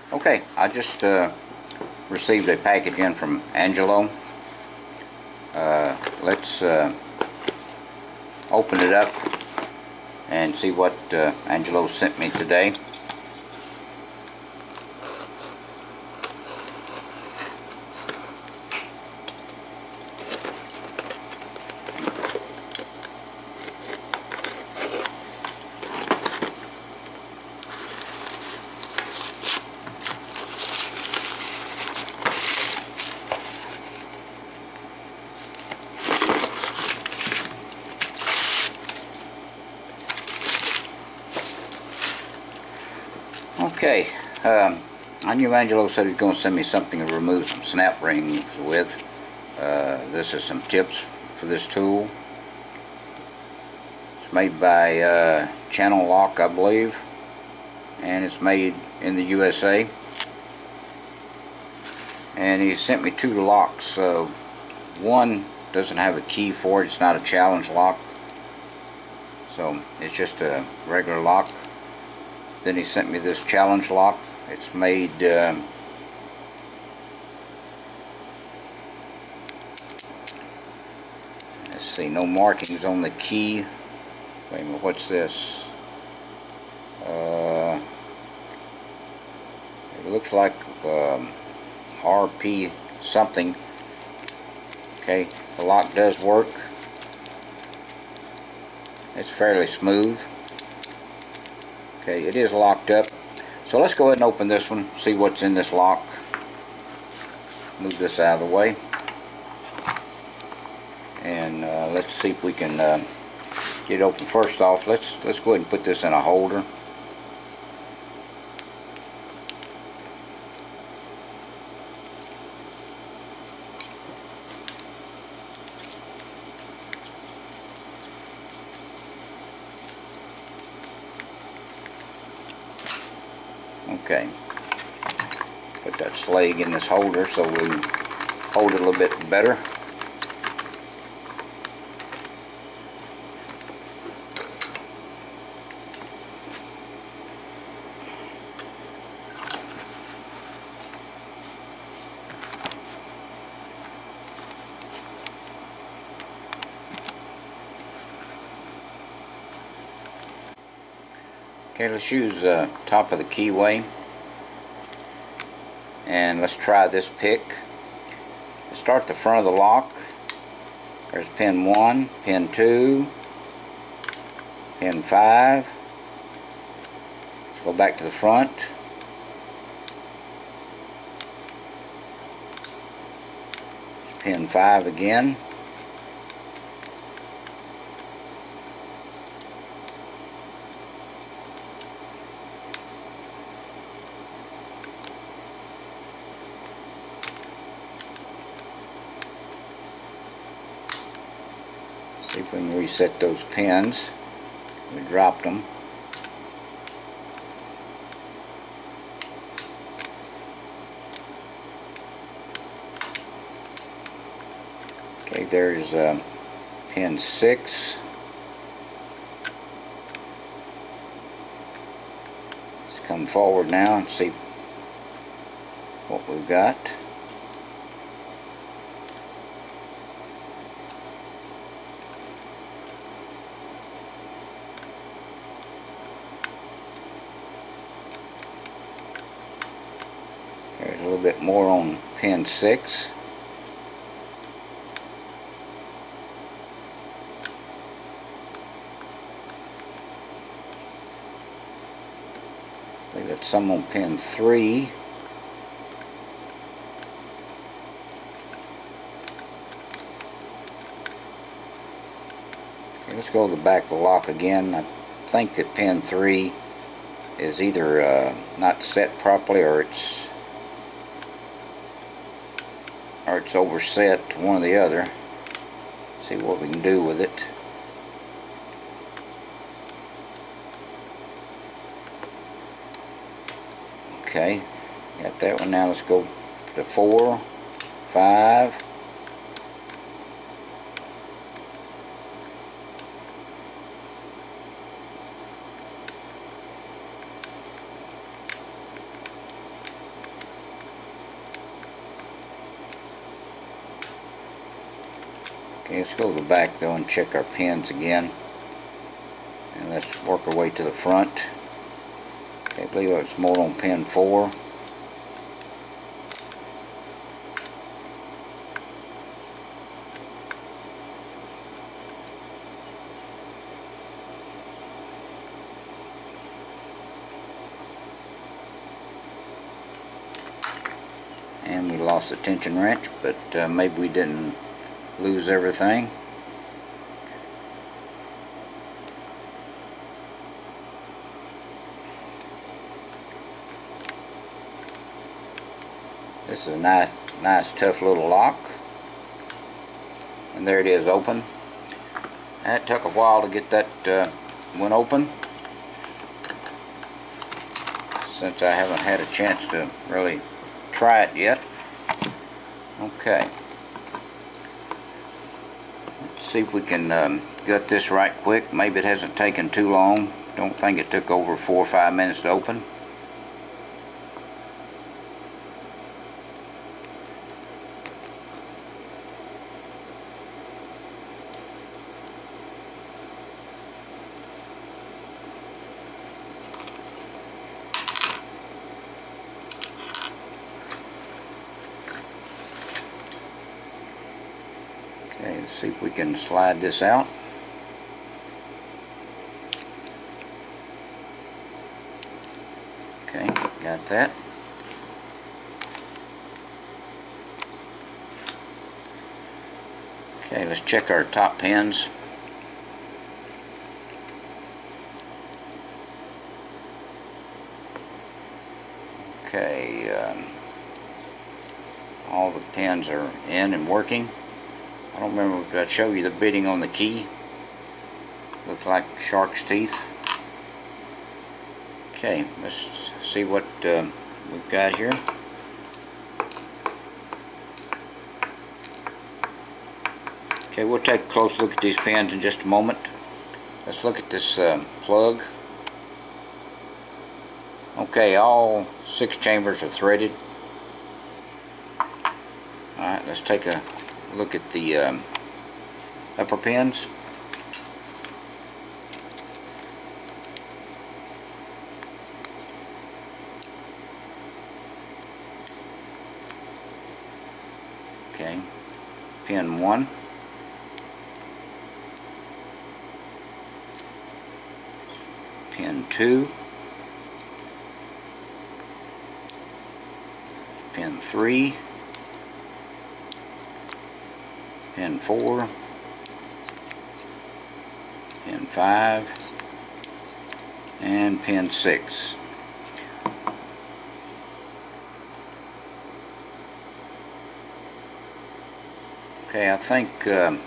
Okay, I just received a package in from Angelo. Let's open it up and see what Angelo sent me today. Okay, I knew Angelo said he was going to send me something to remove some snap rings with. This is some tips for this tool. It's made by Channel Lock, I believe, and it's made in the USA. And he sent me two locks. One doesn't have a key for it. It's not a challenge lock, so it's just a regular lock. Then he sent me this challenge lock. It's made let's see, no markings on the key. Wait a minute, what's this? It looks like RP something. Okay, the lock does work. It's fairly smooth. Okay, it is locked up. So let's go ahead and open this one, see what's in this lock. Move this out of the way. And let's see if we can get it open. First off, let's go ahead and put this in a holder. Okay, put that Schlage in this holder so we hold it a little bit better. Okay, let's use top of the keyway, and let's try this pick. Let's start the front of the lock. There's pin 1, pin 2, pin 5. Let's go back to the front. Pin 5 again. See if we can reset those pins. We dropped them. Okay, there's pin 6. Let's come forward now and see what we've got. There's a little bit more on pin 6. We got some on pin 3. Okay, let's go to the back of the lock again. I think that pin 3 is either not set properly, or it's overset, one or the other. See what we can do with it. Okay, got that one. Now let's go to 4, 5. Okay, let's go to the back though and check our pins again. And let's work our way to the front. Okay, I believe it's more on pin 4. And we lost the tension wrench, but maybe we didn't lose everything. This is a nice tough little lock, and there it is, open. And it took a while to get that one open, since I haven't had a chance to really try it yet. Okay, let's see if we can gut this right quick. Maybe it hasn't taken too long. Don't think it took over 4 or 5 minutes to open. Okay, let's see if we can slide this out. Okay, got that. Okay, let's check our top pins. Okay, all the pins are in and working. I don't remember if I showed you the bitting on the key. Looks like shark's teeth. Okay, let's see what we've got here. Okay, we'll take a close look at these pins in just a moment. Let's look at this plug. Okay, all 6 chambers are threaded. Alright, let's take a look at the upper pins. Okay, pin 1, pin 2, pin 3, pin 4, pin 5, and pin 6. Okay, I think let's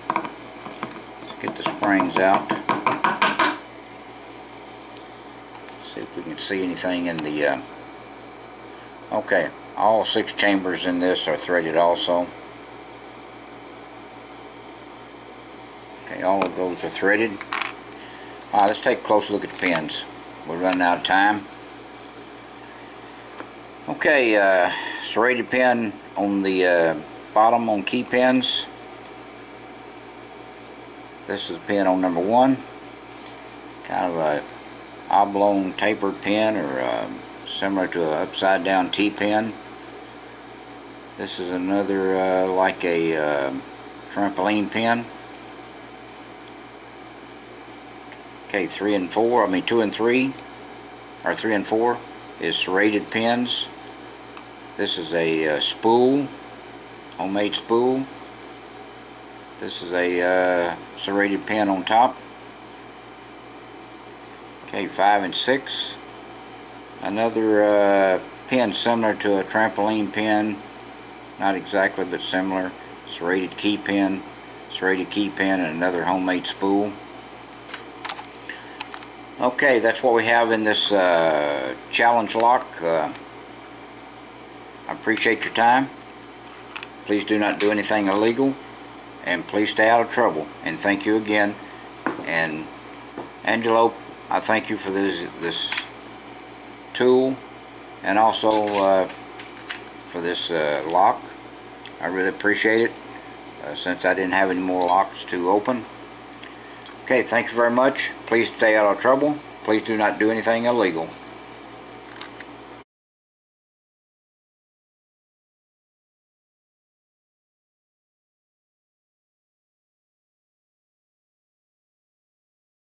get the springs out. See if we can see anything in the okay, all 6 chambers in this are threaded also. Okay, all of those are threaded. Alright, let's take a close look at the pins. We're running out of time. Okay, serrated pin on the bottom on key pins. This is pin on number 1. Kind of a oblong tapered pin, or similar to an upside down T pin. This is another like a trampoline pin. Okay, 2 and 3, or 3 and 4 is serrated pins. This is a spool, homemade spool. This is a serrated pin on top. Okay, 5 and 6. Another pin similar to a trampoline pin, not exactly but similar. Serrated key pin, and another homemade spool. Okay, that's what we have in this challenge lock. I appreciate your time. Please do not do anything illegal, and please stay out of trouble. And thank you again. And Angelo, I thank you for this tool, and also for this lock. I really appreciate it. since I didn't have any more locks to open. Okay, thank you very much. Please stay out of trouble. Please do not do anything illegal.